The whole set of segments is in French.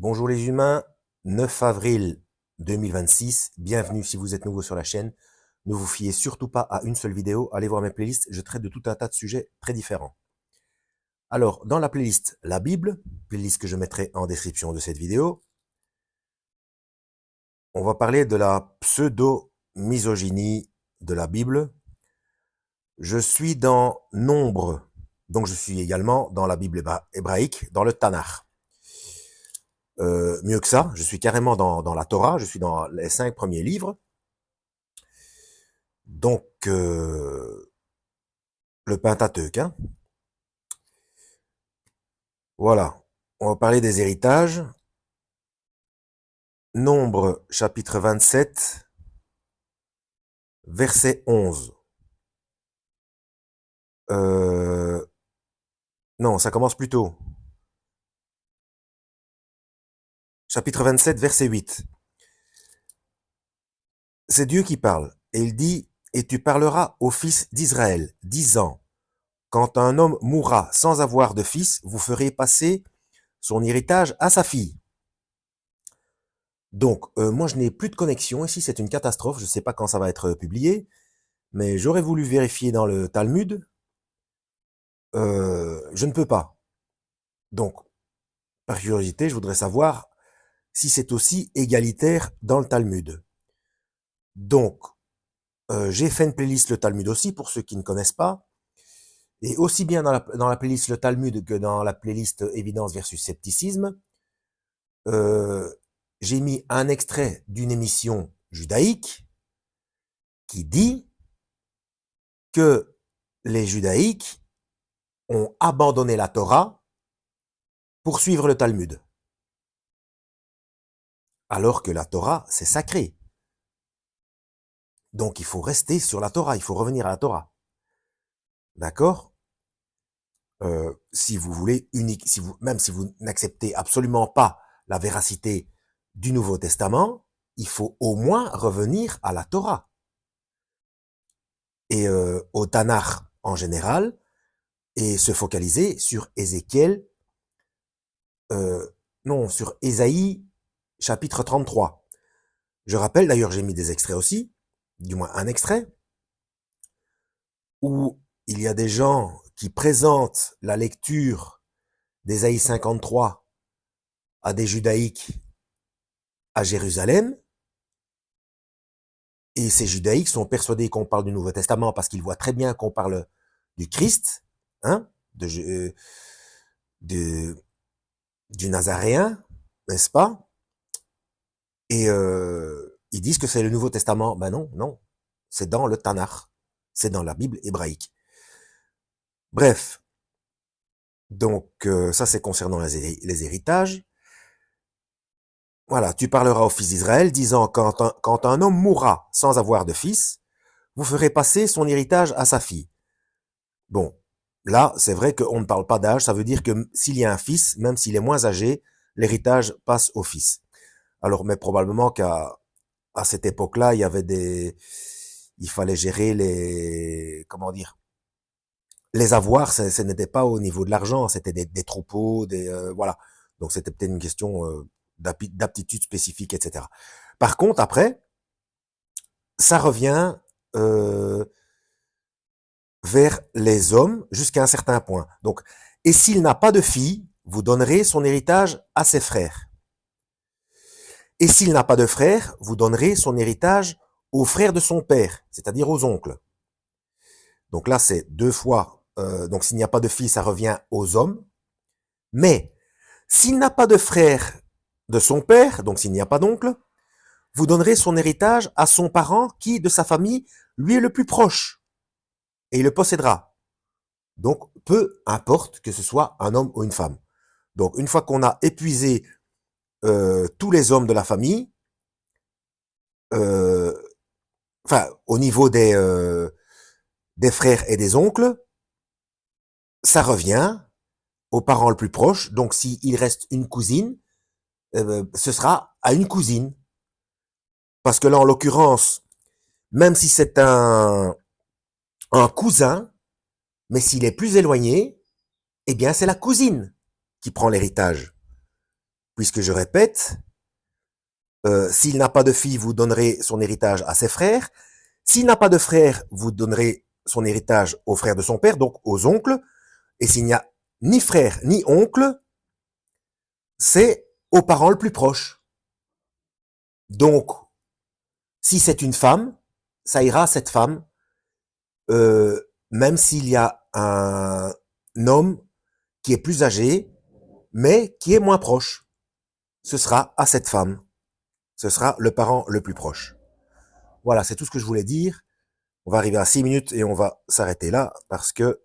Bonjour les humains, 9 avril 2026, bienvenue si vous êtes nouveau sur la chaîne. Ne vous fiez surtout pas à une seule vidéo, allez voir mes playlists, je traite de tout un tas de sujets très différents. Alors, dans la playlist La Bible, playlist que je mettrai en description de cette vidéo, on va parler de la pseudo-misogynie de la Bible. Je suis dans Nombre, donc je suis également dans la Bible hébraïque, dans le Tanakh. Mieux que ça, je suis carrément dans la Torah, je suis dans les 5 premiers livres. Donc, le Pentateuque, hein. Voilà, on va parler des héritages. Nombre, chapitre 27, verset 11. Non, ça commence plus tôt. Chapitre 27, verset 8. C'est Dieu qui parle, et il dit, « Et tu parleras aux fils d'Israël, disant, quand un homme mourra sans avoir de fils, vous ferez passer son héritage à sa fille. » Donc, moi je n'ai plus de connexion, ici c'est une catastrophe, je ne sais pas quand ça va être publié, mais j'aurais voulu vérifier dans le Talmud, je ne peux pas. Donc, par curiosité, je voudrais savoir si c'est aussi égalitaire dans le Talmud. Donc, j'ai fait une playlist le Talmud aussi, pour ceux qui ne connaissent pas, et aussi bien dans la playlist le Talmud que dans la playlist Évidence versus Scepticisme, j'ai mis un extrait d'une émission judaïque qui dit que les judaïques ont abandonné la Torah pour suivre le Talmud. Alors que la Torah, c'est sacré. Donc il faut rester sur la Torah, il faut revenir à la Torah. D'accord? Si vous voulez, même si vous n'acceptez absolument pas la véracité du Nouveau Testament, il faut au moins revenir à la Torah. Et au Tanakh en général, et se focaliser sur Ézéchiel, non, sur Ésaïe, chapitre 33. Je rappelle, d'ailleurs j'ai mis des extraits aussi, du moins un extrait, où il y a des gens qui présentent la lecture d'Ésaïe 53 à des judaïques à Jérusalem, et ces judaïques sont persuadés qu'on parle du Nouveau Testament parce qu'ils voient très bien qu'on parle du Christ, hein, du Nazaréen, n'est-ce pas? Et ils disent que c'est le Nouveau Testament. Ben non, non, c'est dans le Tanakh, c'est dans la Bible hébraïque. Bref, donc ça c'est concernant les héritages. Voilà, tu parleras aux fils d'Israël, disant, quand un homme mourra sans avoir de fils, vous ferez passer son héritage à sa fille. Bon, là, c'est vrai qu'on ne parle pas d'âge, ça veut dire que s'il y a un fils, même s'il est moins âgé, l'héritage passe au fils. Alors, mais probablement à cette époque-là, il fallait gérer comment dire, les avoirs, ce n'était pas au niveau de l'argent, c'était des troupeaux, voilà. Donc c'était peut-être une question d'aptitude spécifique, etc. Par contre, après, ça revient vers les hommes jusqu'à un certain point. Donc, et s'il n'a pas de fille, vous donnerez son héritage à ses frères. Et s'il n'a pas de frère, vous donnerez son héritage aux frères de son père, c'est-à-dire aux oncles. Donc là, c'est deux fois. Donc s'il n'y a pas de fille, ça revient aux hommes. Mais s'il n'a pas de frère de son père, donc s'il n'y a pas d'oncle, vous donnerez son héritage à son parent qui, de sa famille, lui est le plus proche. Et il le possédera. Donc, peu importe que ce soit un homme ou une femme. Donc, une fois qu'on a épuisé tous les hommes de la famille, enfin, au niveau des frères et des oncles, ça revient au parent le plus proche. Donc, s'il reste une cousine, ce sera à une cousine. Parce que là, en l'occurrence, même si c'est un cousin, mais s'il est plus éloigné, eh bien, c'est la cousine qui prend l'héritage. puisque je répète, s'il n'a pas de fille, vous donnerez son héritage à ses frères. S'il n'a pas de frère, vous donnerez son héritage aux frères de son père, donc aux oncles. Et s'il n'y a ni frère ni oncle, c'est aux parents le plus proche. Donc, si c'est une femme, ça ira à cette femme, même s'il y a un homme qui est plus âgé, mais qui est moins proche. Ce sera à cette femme. Ce sera le parent le plus proche. Voilà, c'est tout ce que je voulais dire. On va arriver à 6 minutes et on va s'arrêter là parce que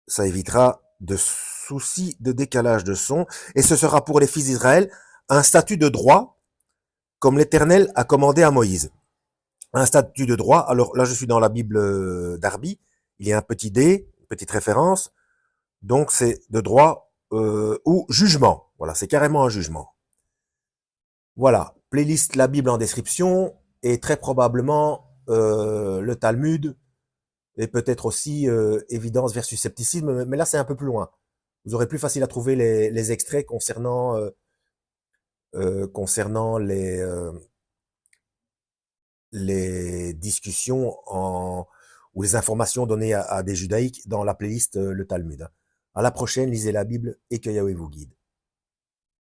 ça évitera de soucis de décalage de son. Et ce sera pour les fils d'Israël un statut de droit comme l'Éternel a commandé à Moïse. Un statut de droit. Alors là, je suis dans la Bible d'Arby. Il y a un petit D, une petite référence. Donc c'est de droit ou jugement. Voilà, c'est carrément un jugement. Voilà, playlist La Bible en description et très probablement le Talmud et peut-être aussi évidence versus scepticisme, mais là c'est un peu plus loin. Vous aurez plus facile à trouver les extraits concernant les discussions ou les informations données à des judaïques dans la playlist le Talmud. À la prochaine, lisez la Bible et que Yahweh vous guide.